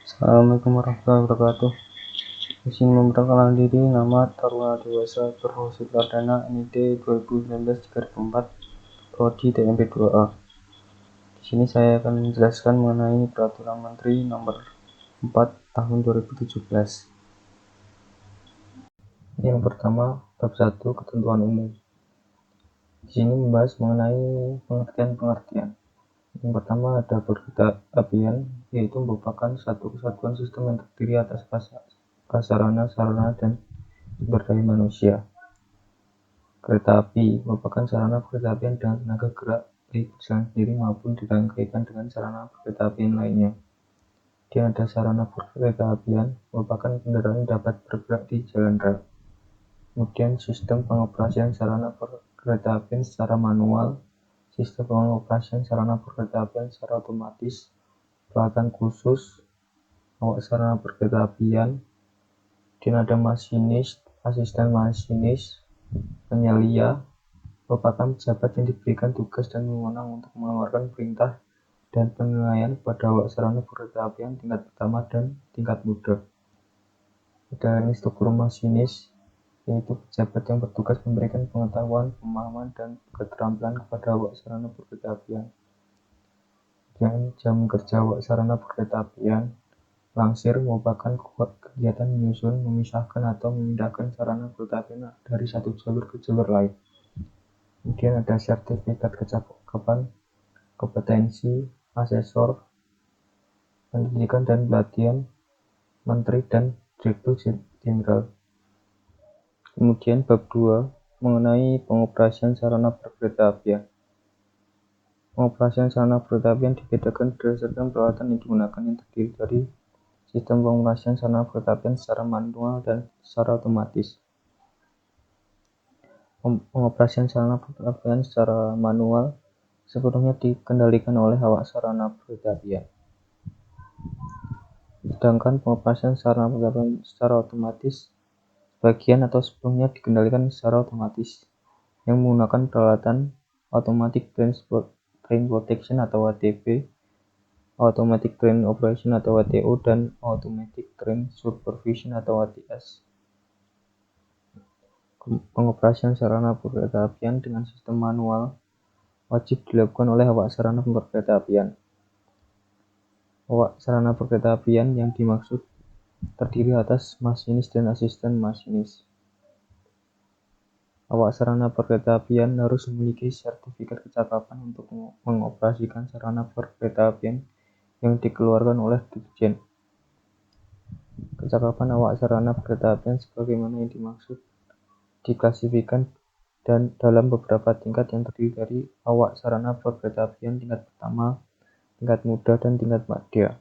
Assalamualaikum warahmatullahi wabarakatuh. Izin memperkenalkan diri, nama Taruna Dewasa Profesi Perdana NID 2019-34 Prodi TMP 2A. Di sini saya akan menjelaskan mengenai Peraturan Menteri Nomor 4 Tahun 2017. Yang pertama, bab 1 Ketentuan Umum. Di sini membahas mengenai pengertian-pengertian. Yang pertama ada kereta apian, yaitu merupakan satu kesatuan sistem yang terdiri atas prasarana, sarana, dan sumber daya manusia. Kereta api merupakan sarana perkeretaapian dengan tenaga gerak baik berjalan sendiri maupun dirangkaikan dengan sarana perkeretaapian lainnya. Kemudian ada sarana perkeretaapian merupakan kendaraan yang dapat bergerak di jalan rel. Kemudian sistem pengoperasian sarana perkeretaapian secara manual, sistem pengoperasian sarana perkeretaapian secara otomatis, peralatan khusus, awak sarana perkeretaapian, dan ada masinis, asisten masinis, penyelia, merupakan pejabat yang diberikan tugas dan wewenang untuk mengeluarkan perintah dan penilaian kepada awak sarana perkeretaapian tingkat pertama dan tingkat muda. Ada instruktur masinis, yaitu pejabat yang bertugas memberikan pengetahuan, pemahaman, dan keterampilan kepada awak sarana perkeretaapian. Dan jam kerja awak sarana perkeretaapian langsir merupakan kegiatan menyusun, memisahkan, atau memindahkan sarana perkeretaapian dari satu jalur ke jalur lain. Kemudian ada sertifikat kecakapan, kompetensi, asesor, pendidikan dan pelatihan, menteri dan direktur jenderal. Kemudian bab 2 mengenai pengoperasian sarana perkeretaapian. Pengoperasian sarana perkeretaapian dibedakan berdasarkan peralatan yang digunakan yang terdiri dari sistem pengoperasian sarana perkeretaapian secara manual dan secara otomatis. Pengoperasian sarana perkeretaapian secara manual sepenuhnya dikendalikan oleh awak sarana perkeretaapian. Sedangkan pengoperasian sarana perkeretaapian secara otomatis sebagian atau sepenuhnya dikendalikan secara otomatis yang menggunakan peralatan Automatic Train Protection atau ATP, Automatic Train Operation atau ATO, dan Automatic Train Supervision atau ATS. Pengoperasian sarana perkeretaapian dengan sistem manual wajib dilakukan oleh awak sarana perkeretaapian. Awak sarana perkeretaapian yang dimaksud terdiri atas masinis dan asisten masinis. Awak sarana perkeretaapian harus memiliki sertifikat kecakapan untuk mengoperasikan sarana perkeretaapian yang dikeluarkan oleh Dirjen. Kecakapan awak sarana perkeretaapian sebagaimana yang dimaksud diklasifikasikan dan dalam beberapa tingkat yang terdiri dari awak sarana perkeretaapian tingkat pertama, tingkat muda, dan tingkat madya.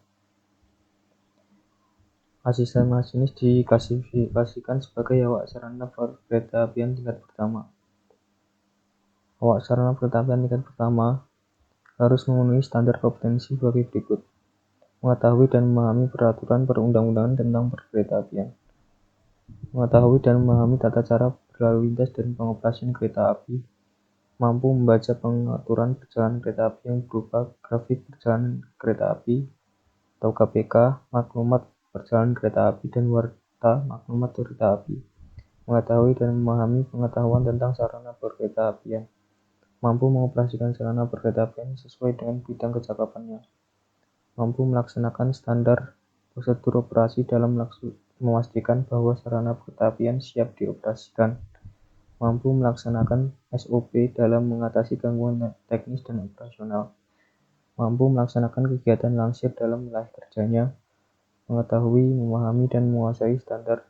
Asisten masinis diklasifikasikan sebagai awak sarana perkeretaapian tingkat pertama. Awak sarana perkeretaapian tingkat pertama harus memenuhi standar kompetensi sebagai berikut: mengetahui dan memahami peraturan perundang-undangan tentang perkeretaapian, mengetahui dan memahami tata cara berlalu lintas dan pengoperasian kereta api, mampu membaca pengaturan perjalanan kereta api yang berupa grafik perjalanan kereta api atau KPK, maklumat perjalanan kereta api, dan warta maklumat kereta api, mengetahui dan memahami pengetahuan tentang sarana perkeretaapian, mampu mengoperasikan sarana perkeretaapian sesuai dengan bidang kecakapannya, mampu melaksanakan standar prosedur operasi dalam memastikan bahwa sarana perkeretaapian siap dioperasikan, mampu melaksanakan SOP dalam mengatasi gangguan teknis dan operasional, mampu melaksanakan kegiatan langsir dalam wilayah kerjanya, mengetahui, memahami, dan menguasai standar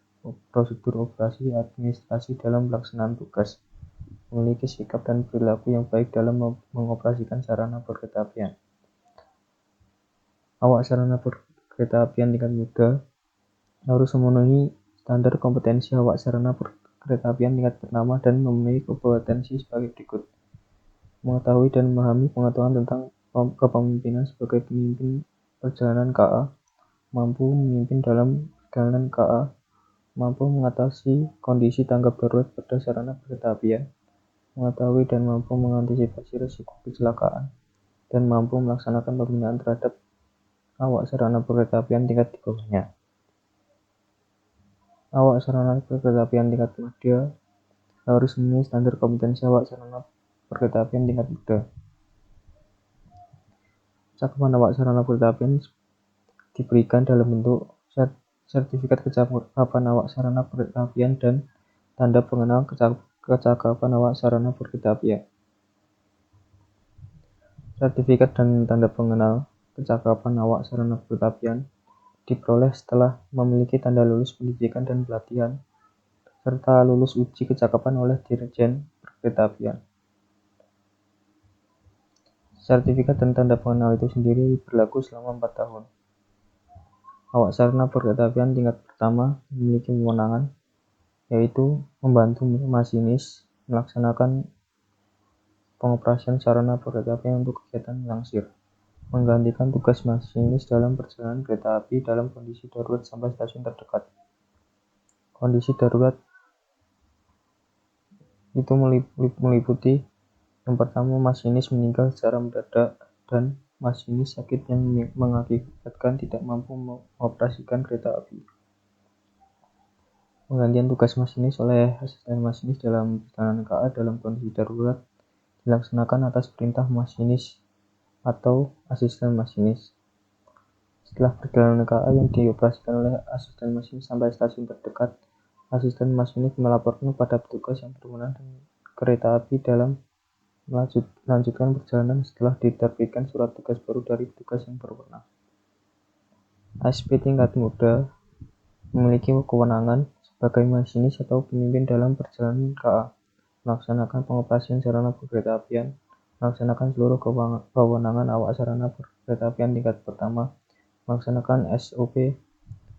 prosedur operasi administrasi dalam pelaksanaan tugas, memiliki sikap dan perilaku yang baik dalam mengoperasikan sarana perkeretaapian. Awak sarana perkeretaapian tingkat muda harus memenuhi standar kompetensi awak sarana perkeretaapian tingkat pertama dan memenuhi kompetensi sebagai berikut: mengetahui dan memahami pengetahuan tentang kepemimpinan sebagai pemimpin perjalanan KA, mampu memimpin dalam perjalanan KA, mampu mengatasi kondisi tanggap darurat pada sarana perkeretaapian, mengetahui dan mampu mengantisipasi risiko kecelakaan, dan mampu melaksanakan pembinaan terhadap awak sarana perkeretaapian tingkat di bawahnya. Awak sarana perkeretaapian tingkat madya harus memenuhi standar kompetensi awak sarana perkeretaapian tingkat muda. Cakupan awak sarana perkeretaapian diberikan dalam bentuk sertifikat kecakapan awak sarana perkeretaapian dan tanda pengenal kecakapan awak sarana perkeretaapian. Sertifikat dan tanda pengenal kecakapan awak sarana perkeretaapian diperoleh setelah memiliki tanda lulus pendidikan dan pelatihan serta lulus uji kecakapan oleh Dirjen Perkeretaapian. Sertifikat dan tanda pengenal itu sendiri berlaku selama 4 tahun. Awak sarana perkeretaapian tingkat pertama memiliki kewenangan, yaitu membantu masinis melaksanakan pengoperasian sarana perkeretaapian untuk kegiatan langsir, menggantikan tugas masinis dalam perjalanan kereta api dalam kondisi darurat sampai stasiun terdekat. Kondisi darurat itu meliputi yang pertama, masinis meninggal secara mendadak dan masinis sakit yang mengakibatkan tidak mampu mengoperasikan kereta api. Penggantian tugas masinis oleh asisten masinis dalam perjalanan KA dalam kondisi darurat dilaksanakan atas perintah masinis atau asisten masinis. Setelah perjalanan KA yang dioperasikan oleh asisten masinis sampai stasiun terdekat, asisten masinis melaporkan pada petugas yang berwenang dengan kereta api dalam melanjutkan perjalanan setelah diterbitkan surat tugas baru dari petugas yang berwenang. ASP tingkat muda memiliki kewenangan sebagai masinis atau pemimpin dalam perjalanan KA, melaksanakan pengoperasian sarana perkeretaapian, melaksanakan seluruh kewenangan awak sarana perkeretaapian tingkat pertama, melaksanakan SOP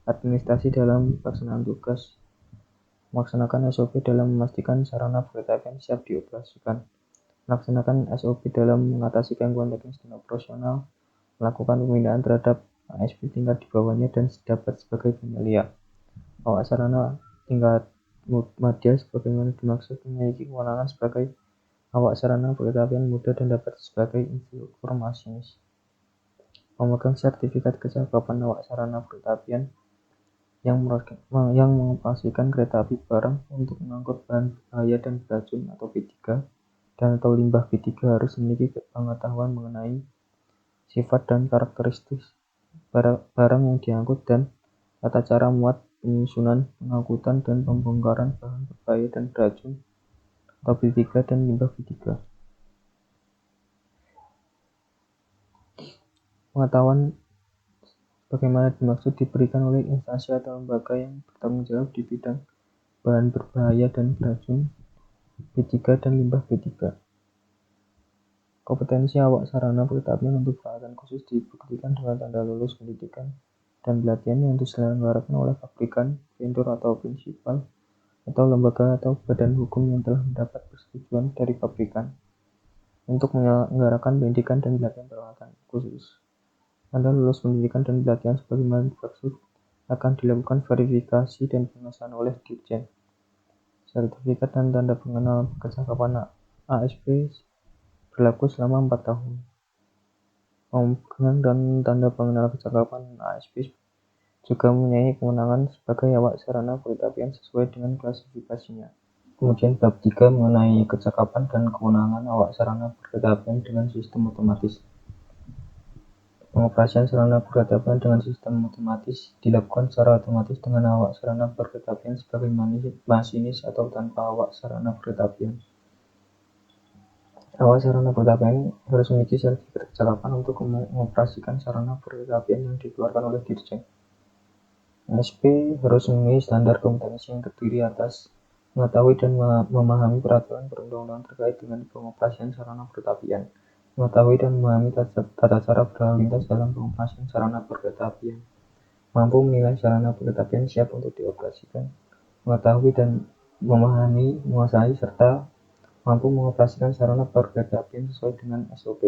administrasi dalam pelaksanaan tugas, melaksanakan SOP dalam memastikan sarana perkeretaapian siap dioperasikan, melaksanakan SOP dalam mengatasi gangguan teknis dan operasional, melakukan pembinaan terhadap ASP tingkat di bawahnya dan dapat sebagai penyelia. Awak sarana tingkat madya sebagaimana dimaksud memiliki kewenangan sebagai awak sarana perkeretaapian muda dan dapat sebagai instruktur masinis. Pemegang sertifikat kecakapan awak sarana perkeretaapian yang mengoperasikan kereta api barang untuk mengangkut bahan berbahaya dan beracun atau B3 dan atau limbah B3 harus memiliki pengetahuan mengenai sifat dan karakteristik barang yang diangkut dan tata cara muat, penyusunan, pengangkutan, dan pembongkaran bahan berbahaya dan beracun atau B3 dan limbah B3. Pengetahuan bagaimana dimaksud diberikan oleh instansi atau lembaga yang bertanggung jawab di bidang bahan berbahaya dan beracun, B3 dan limbah B3. Kompetensi awak sarana perkeretaapian untuk peralatan khusus dibuktikan dengan tanda lulus pendidikan dan pelatihan yang diselenggarakan oleh pabrikan, vendor atau prinsipal, atau lembaga atau badan hukum yang telah mendapat persetujuan dari pabrikan untuk menyelenggarakan pendidikan dan pelatihan peralatan khusus. Tanda lulus pendidikan dan pelatihan sebagaimana dimaksud akan dilakukan verifikasi dan pengesahan oleh Dirjen. Sertifikat dan tanda pengenal kecakapan ASP berlaku selama 4 tahun. Pemegang dan tanda pengenal kecakapan ASP juga mempunyai kewenangan sebagai awak sarana perkeretaapian sesuai dengan klasifikasinya. Kemudian bab 3 mengenai kecakapan dan kewenangan awak sarana perkeretaapian dengan sistem otomatis. Pengoperasian sarana perkeretaapian dengan sistem otomatis dilakukan secara otomatis dengan awak sarana perkeretaapian sebagai masinis atau tanpa awak sarana perkeretaapian. Awak sarana perkeretaapian harus memiliki sertifikat kecakapan untuk mengoperasikan sarana perkeretaapian yang dikeluarkan oleh Dirjen. ASP harus memenuhi standar kompetensi yang terdiri atas mengetahui dan memahami peraturan perundang-undangan terkait dengan pengoperasian sarana perkeretaapian, mengetahui dan memahami tata cara berlalu lintas dalam pengoperasian sarana perkeretaapian, mampu menilai sarana perkeretaapian siap untuk dioperasikan, mengetahui dan memahami, menguasai, serta mampu mengoperasikan sarana perkeretaapian sesuai dengan SOP,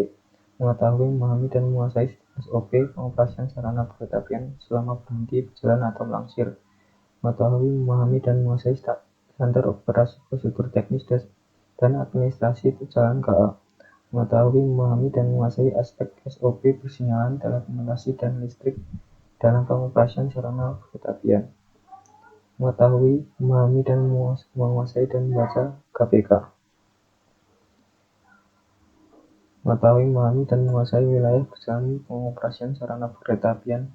mengetahui, memahami, dan menguasai SOP pengoperasian sarana perkeretaapian selama berhenti berjalan atau melangsir, mengetahui, memahami, dan menguasai standar operasi prosedur teknis dan administrasi perjalanan KA, mengetahui, memahami, dan menguasai aspek SOP persinyalan, telekomunikasi, dan listrik dalam pengoperasian sarana kereta apian. Mengetahui, memahami, dan menguasai dan membaca KPK. Mengetahui, memahami, dan menguasai wilayah perjalanan pengoperasian sarana kereta apian.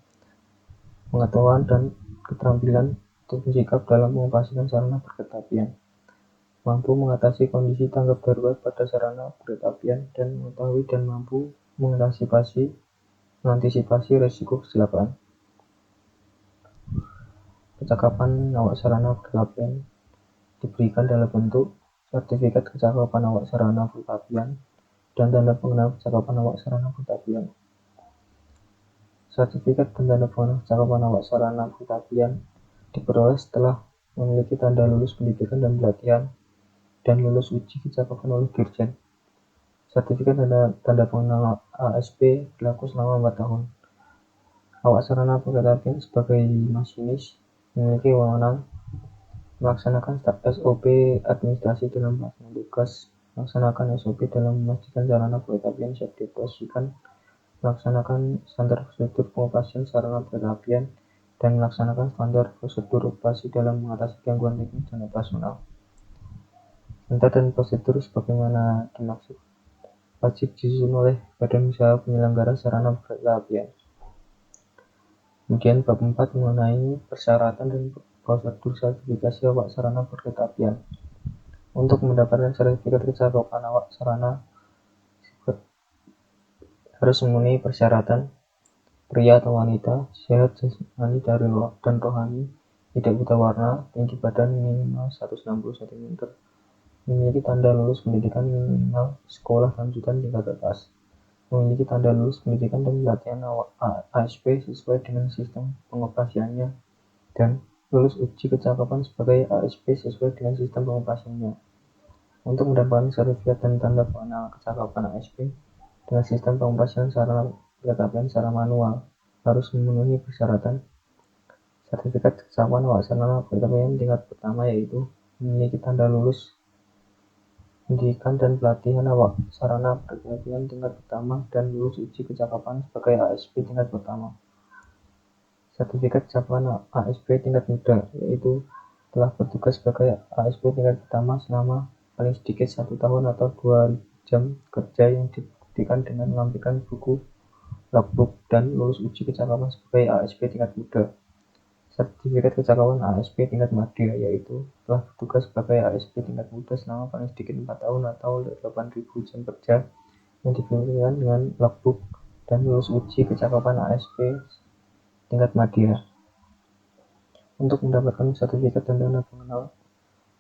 Pengetahuan dan keterampilan untuk bersikap dalam mengoperasikan sarana kereta apian. Mampu mengatasi kondisi tanggap darurat pada sarana kereta apian dan mengetahui dan mampu mengantisipasi risiko kecelakaan. Kecakapan awak sarana kereta apian diberikan dalam bentuk sertifikat kecakapan awak sarana kereta apian dan tanda pengenal kecakapan awak sarana kereta apian. Sertifikat dan tanda pengenal kecakapan awak sarana kereta apian diperoleh setelah memiliki tanda lulus pendidikan dan pelatihan dan lulus uji kecakapan oleh Dirjen. Sertifikat dan tanda pengenal ASP berlaku selama 4 tahun. Awak sarana kereta apian sebagai masinis memiliki wewenang melaksanakan SOP administrasi dalam melaksanakan tugas, melaksanakan SOP dalam memastikan sarana kereta apian siap dioperasikan, melaksanakan standar prosedur pengoperasian sarana kereta apian, dan melaksanakan standar prosedur operasi dalam mengatasi gangguan teknis dan operasional. Standar dan prosedur sebagaimana dimaksud wajib disusun oleh Badan Usaha Penyelenggara Sarana Kereta Apian. Kemudian bab 4 mengenai persyaratan dan prosedur sertifikasi awak sarana kereta apian. Untuk mendapatkan sertifikat kecakapan awak sarana harus memenuhi persyaratan pria atau wanita, sehat jasmani dan rohani, tidak buta warna, tinggi badan minimal 160 cm, memiliki tanda lulus pendidikan minimal sekolah lanjutan tingkat atas, memiliki tanda lulus pendidikan dan pelatihan ASP sesuai dengan sistem pengoperasiannya, dan lulus uji kecakapan sebagai ASP sesuai dengan sistem pengoperasiannya. Untuk mendapatkan sertifikat dan tanda pengenal kecakapan ASP dengan sistem pengoperasian sarana kereta apian secara manual harus memenuhi persyaratan sertifikat kecakapan awak sarana kereta apian tingkat pertama, yaitu memiliki tanda lulus pendidikan dan pelatihan awak sarana kereta apian tingkat pertama dan lulus uji kecakapan sebagai ASP tingkat pertama. Sertifikat kecakapan ASP tingkat muda, yaitu telah bertugas sebagai ASP tingkat pertama selama paling sedikit 1 tahun atau 2 jam kerja yang dibuktikan dengan melampirkan buku logbook dan lulus uji kecakapan sebagai ASP tingkat muda. Sertifikat kecakapan ASP tingkat madya, yaitu telah bertugas sebagai ASP tingkat muda selama paling sedikit 4 tahun atau 8.000 jam kerja yang dibuktikan dengan logbook dan lulus uji kecakapan ASP tingkat madya. Untuk mendapatkan sertifikat dan tanda pengenal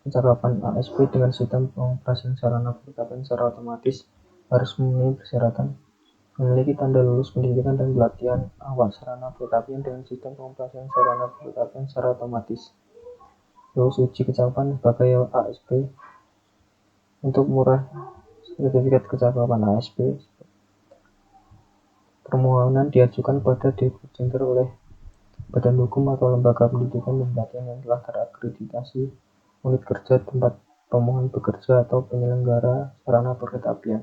kecakapan ASP dengan sistem pengoperasian sarana kereta apian secara otomatis harus memenuhi persyaratan memiliki tanda lulus pendidikan dan pelatihan awak sarana kereta apian dengan sistem pengoperasian sarana kereta apian secara otomatis, lulus uji kecakapan sebagai ASP. Untuk meraih sertifikat kecakapan ASP, permohonan diajukan pada Depot Center oleh badan hukum atau lembaga pendidikan dan pelatihan yang telah terakreditasi, unit kerja tempat pemohon bekerja, atau penyelenggara sarana kereta apian.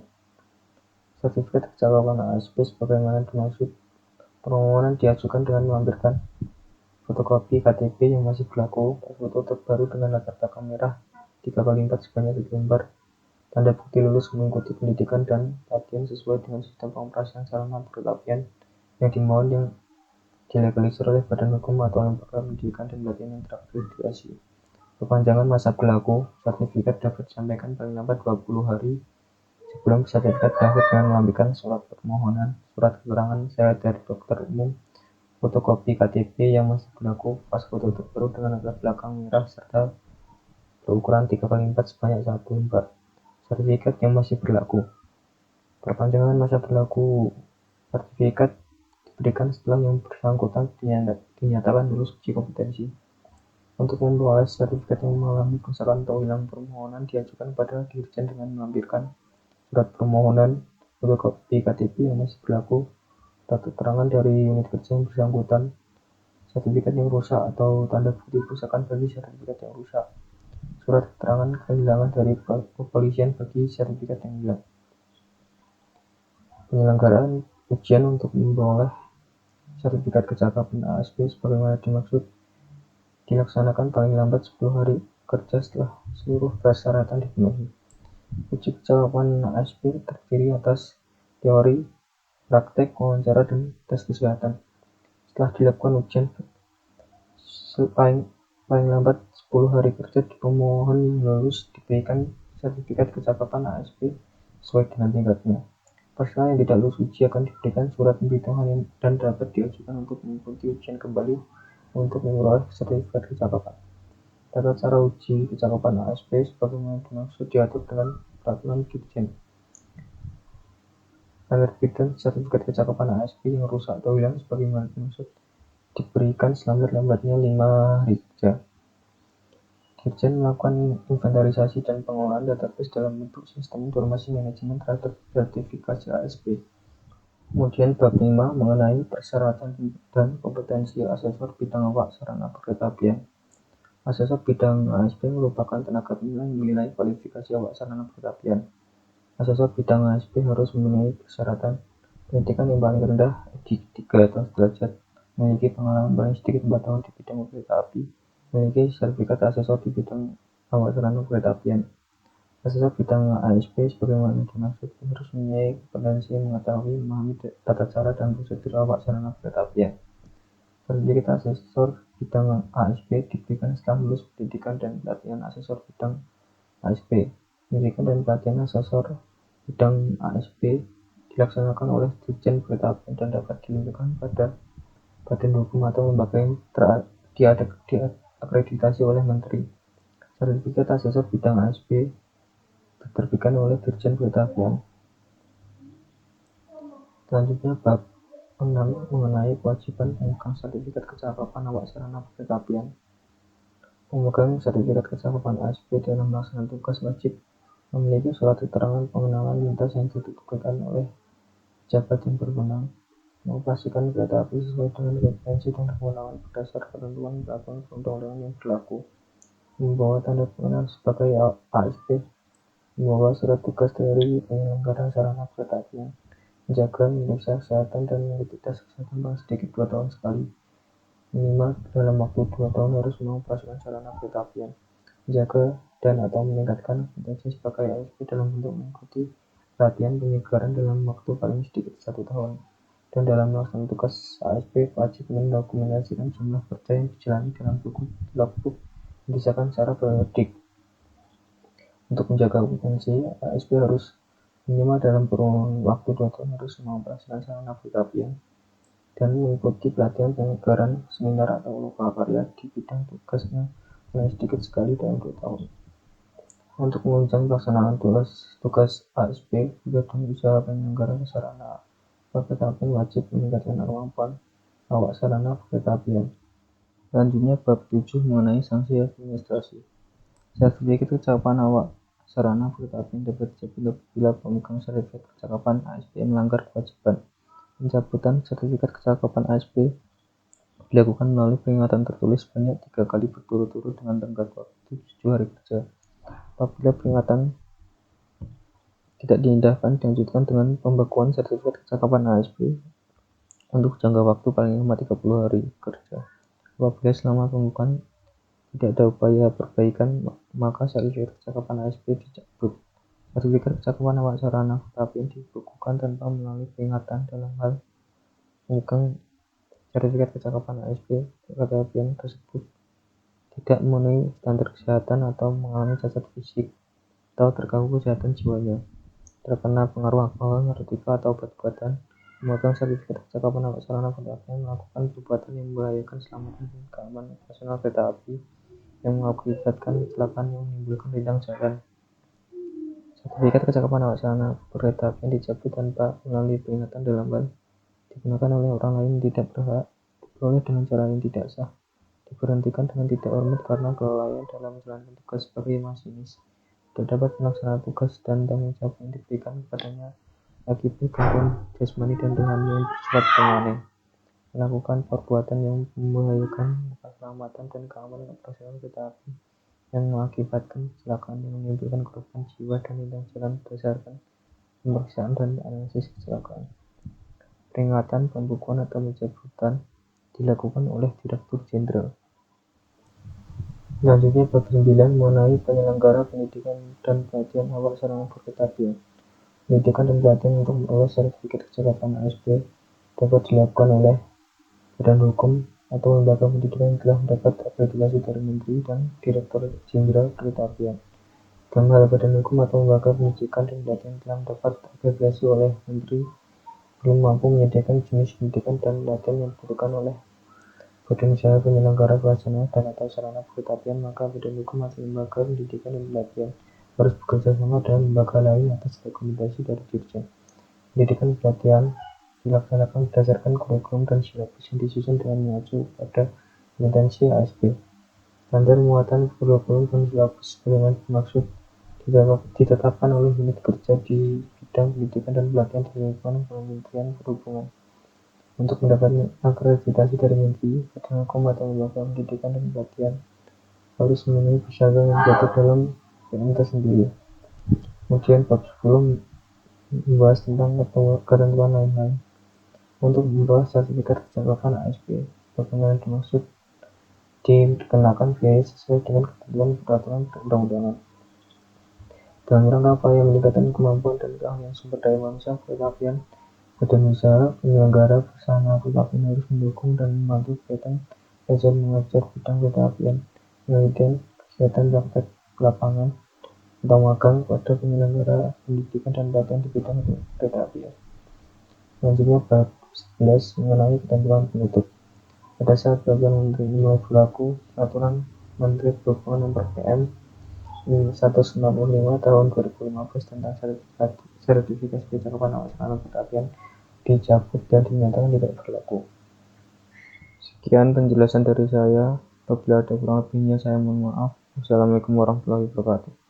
Sertifikat kecakapan ASP sebagaimana dimaksud. Permohonan diajukan dengan melampirkan fotokopi KTP yang masih berlaku, foto terbaru dengan latar belakang merah 3x4 sebanyak 1 lembar, tanda bukti lulus mengikuti pendidikan dan pelatihan sesuai dengan sistem pengoperasian sarana kereta apian yang dimohon yang dilegalisir oleh badan hukum atau lembaga pendidikan dan pelatihan yang terakreditasi. Perpanjangan masa berlaku sertifikat dapat disampaikan paling lambat 20 hari sebelum sertifikat dapat dengan melampirkan surat permohonan, surat keterangan sehat dari dokter umum, fotokopi KTP yang masih berlaku, pas foto terbaru dengan latar belakang merah serta berukuran 3x4 sebanyak 1 lembar, sertifikat yang masih berlaku. Perpanjangan masa berlaku sertifikat diberikan setelah yang bersangkutan dinyatakan lulus uji kompetensi. Untuk memperoleh sertifikat yang mengalami kerusakan atau hilang, permohonan diajukan pada Dirjen dengan melampirkan surat permohonan, fotokopi KTP yang masih berlaku, surat keterangan dari unit kerja yang bersangkutan, sertifikat yang rusak atau tanda bukti kerusakan bagi sertifikat yang rusak, surat keterangan kehilangan dari kepolisian bagi sertifikat yang hilang. Penyelenggaraan ujian untuk memperoleh sertifikat kecakapan ASP sebagaimana dimaksud dilaksanakan paling lambat 10 hari kerja setelah seluruh persyaratan dipenuhi. Uji kecakapan ASP terdiri atas teori, praktek, wawancara, dan tes kesehatan. Setelah dilakukan ujian paling lambat 10 hari kerja, pemohon yang lulus diberikan sertifikat kecakapan ASP sesuai dengan tingkatnya. Peserta yang tidak lulus uji akan diberikan surat pemberitahuan dan dapat diajukan untuk mengikuti ujian kembali untuk memperoleh sertifikat kecakapan. Tata cara uji kecakapan ASP sebagaimana dimaksud diatur dengan peraturan Dirjen. Penerbitan sertifikat kecakapan ASP yang rusak atau hilang sebagaimana dimaksud diberikan selambat-lambatnya 5 hari kerja. Dirjen melakukan inventarisasi dan pengelolaan database dalam bentuk sistem informasi manajemen terhadap sertifikasi ASP. Kemudian bab 5 mengenai persyaratan dan kompetensi asesor bidang awak sarana perkeretaapian. Asesor bidang ASP merupakan tenaga penilai yang menilai kualifikasi awak sarana perkeretaapian. Asesor bidang ASP harus memenuhi persyaratan pendidikan yang paling rendah di 300 derajat, memiliki pengalaman paling sedikit 4 tahun di bidang kereta api, memiliki sertifikat asesor di bidang awak sarana perkeretaapian. Asesor bidang ASP sebagaimana dimaksud harus mempunyai kompetensi mengetahui, memahami tata cara dan prosedur awak sarana perkeretaapian. Sertifikat asesor bidang ASP diberikan setelah lulus pendidikan dan pelatihan asesor bidang ASP. Pendidikan dan pelatihan asesor bidang ASP dilaksanakan oleh Dirjen Perkeretaapian dan dapat dilakukan pada badan hukum atau lembaga yang diakreditasi oleh Menteri. Sertifikat asesor bidang ASP diterbitkan oleh Dirjen Perkeretaapian. Selanjutnya bab 6 mengenai kewajiban pemegang sertifikat kecakapan awak sarana perkeretaapian. Pemegang sertifikat kecakapan ASP dalam melaksanakan tugas wajib memiliki surat keterangan pengenalan lintas yang ditentukan oleh pejabat yang berwenang, mengoperasikan kereta api sesuai dengan kompetensi dan kewenangan berdasar ketentuan peraturan perundang-undangan yang berlaku, membawa tanda pengenal sebagai ASP, membawa surat tugas dari penyelenggara sarana perkeretaapian, menjaga, memeriksa kesehatan, dan mengikuti tes kesehatan paling sedikit 2 tahun sekali, minimal dalam waktu 2 tahun harus mengoperasikan sarana perkeretaapian, menjaga dan atau meningkatkan kompetensi sebagai ASP dalam bentuk mengikuti pelatihan penyegaran dalam waktu paling sedikit 1 tahun, dan dalam melaksanakan tugas ASP wajib mendokumentasikan jumlah kerja yang dijalani dalam buku logbook yang disahkan secara periodik. Untuk menjaga kompetensi, ASP harus minimal dalam kurun waktu 2 tahun harus mengoperasikan sarana perkeretaapian dan mengikuti pelatihan penyegaran, seminar atau loka karya di bidang tugasnya paling sedikit sekali dalam 2 tahun. Untuk menunjang pelaksanaan tugas ASP, badan usaha penyelenggara sarana perkeretaapian wajib meningkatkan kemampuan awak sarana perkeretaapian. Selanjutnya bab 7 mengenai sanksi administrasi. Sertifikat kecakapan awak sarana perkeretaapian dapat dicabut apabila pemegang sertifikat kecakapan ASP melanggar kewajiban. Pencabutan sertifikat kecakapan ASP dilakukan melalui peringatan tertulis sebanyak 3 kali berturut-turut dengan tenggat waktu 7 hari kerja. Apabila peringatan tidak diindahkan, dilanjutkan dengan pembekuan sertifikat kecakapan ASP untuk jangka waktu paling lama 30 hari kerja. Apabila selama pembukaan tidak ada upaya perbaikan, maka sertifikat kecakapan ASP dicabut. Sertifikat kecakapan awak sarana perkeretaapian dibekukan tanpa melalui peringatan dalam hal pemegang sertifikat kecakapan ASP perkeretaapian tersebut tidak memenuhi standar kesehatan atau mengalami cacat fisik atau terganggu kesehatan jiwanya, terkena pengaruh alkohol, narkotika, atau obat-obatan. Pemegang sertifikat kecakapan awak sarana perkeretaapian melakukan perbuatan yang membahayakan keselamatan dan keamanan operasional kereta api yang mengakibatkan kecelakaan yang menimbulkan rintang jalan. Sertifikat kecakapan awak sarana perkeretaapian dicabut tanpa melalui peringatan dalam hal digunakan oleh orang lain yang tidak berhak, diperoleh dengan cara yang tidak sah, diberhentikan dengan tidak hormat karena kelalaian dalam menjalankan tugas sebagai masinis, tidak dapat melaksanakan tugas dan tanggung jawab yang diberikan kepadanya akibat gangguan jasmani dan rohani yang bersifat permanen, melakukan perbuatan yang membahayakan keselamatan dan keamanan operasional kereta api yang mengakibatkan kecelakaan yang menimbulkan korban jiwa dan rintang jalan berdasarkan pemeriksaan dan analisis kecelakaan. Peringatan, pembukuan atau pencabutan dilakukan oleh Direktur Jenderal. Selanjutnya bab 9 mengenai penyelenggara pendidikan dan pelatihan awal sarana berkereta apian. Pendidikan dan pelatihan untuk memperoleh sertifikat kecelakaan ASP dapat dilakukan oleh Badan Hukum atau lembaga pendidikan yang telah mendapat akreditasi dari Menteri dan Direktur Jenderal Kereta Apian. Dalam hal Badan Hukum atau lembaga pendidikan dan pelatihan telah mendapat akreditasi oleh Menteri belum mampu menyediakan jenis pendidikan dan pelatihan yang dibutuhkan oleh Badan Usaha Penyelenggara Pelaksana dan atau sarana kereta apian, maka Badan Hukum atau lembaga pendidikan dan pelatihan harus bekerja sama dengan lembaga lain atas rekomendasi dari Dirjen Pendidikan dan Pelatihan dilaksanakan berdasarkan kurikulum dan silabus yang disusun dengan mengacu pada kompetensi ASP. Standar muatan kurikulum dan silabus sebagaimana dimaksud ditetapkan oleh unit kerja di bidang pendidikan dan pelatihan di lingkungan Kementerian Perhubungan. Untuk mendapatkan akreditasi dari Menteri, Badan Hukum atau lembaga pendidikan dan pelatihan harus memenuhi persyarat yang diatur dalam PM tersendiri. Kemudian bab 10 membahas tentang ketentuan lain-lain. Untuk memperoleh sertifikat kecelakaan ASP, bagaimana dimaksud dikenakan biaya sesuai dengan ketentuan peraturan perundang-undangan. Dalam rangka upaya meningkatkan kemampuan dan keahlian sumber daya manusia kereta apian, Badan Usaha Penyelenggara Pelaksana Kereta Apian harus mendukung dan membantu kegiatan belajar mengajar bidang kereta apian, penelitian, kegiatan praktek lapangan, atau magang pada penyelenggara pendidikan dan pelatihan di bidang kereta apian. Selanjutnya bab 11 mengenai ketentuan penutup. Pada saat Peraturan Menteri mulai berlaku, Peraturan Menteri Perhubungan Nomor PM 195 Tahun 2015 tentang sertifikasi kecakapan awal sarana kereta apian dicabut dan dinyatakan tidak berlaku. Sekian penjelasan dari saya. Apabila ada kurang lebihnya, saya mohon maaf. Wassalamualaikum warahmatullahi wabarakatuh.